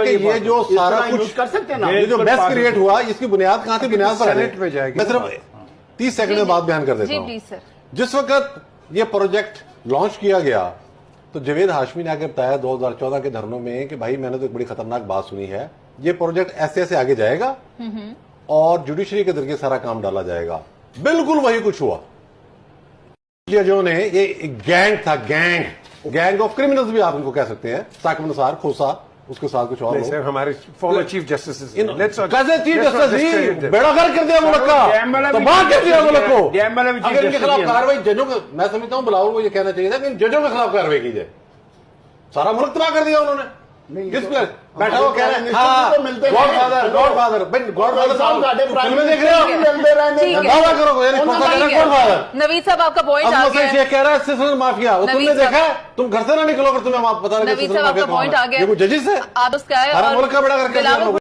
کہ یہ جو سارا کچھ کر سکتے ہیں نا، یہ جو میس کریٹ ہوا اس کی بنیاد کہاں تھی؟ بنیاد پر سینٹ میں جائے گی. میں صرف 30 سیکنڈ میں بات بیان کر دیتا ہوں. جس وقت یہ پروجیکٹ لانچ کیا گیا تو جاوید ہاشمی نے آگے بتایا 2014 کے دھرنوں میں کہ بھائی میں نے تو ایک بڑی خطرناک بات سنی ہے، یہ پروجیکٹ ایسے ایسے آگے جائے گا اور جوڈیشری کے ذریعے سارا کام ڈالا جائے گا. بالکل وہی کچھ ہوا. جو نے یہ گینگ تھا، گینگ آف کرمنلز بھی آپ ان کو کہہ سکتے ہیں، ساکب نثار، کھوسا، اس کے ساتھ کچھ اور لوگ. ہمارے فارمر چیف جسٹس کیسے چیف جسٹس ہی بیڑا غرق کر دیا ملک کا، تباہ کر دیا ملک کو. اگر ان کے خلاف کاروائی ججوں کا، میں سمجھتا ہوں بلاول کو یہ کہنا چاہیے تھا کہ ججوں کے خلاف کاروائی کی جائے. سارا ملک تباہ کر دیا انہوں نے. کس پہ بیٹھا ہوا کہہ رہے ہیں گاڈ فادر فلمیں دیکھ رہے ہو، دعویٰ کرو گاڈ فادر. نوید صاحب آپ کا پوائنٹ آ گیا ہے. شیخ کہہ رہا ہے سلسلہ مافیا، تم نے دیکھا ہے؟ تم گھر سے نہ نکلو اگر تمہیں پتا نوید صاحب آپ کا پوائنٹ آ گیا. یہ کوئی ججز ہے؟ آپ اس کا ہے سارا ملک کا بیڑا غرق کر دیا.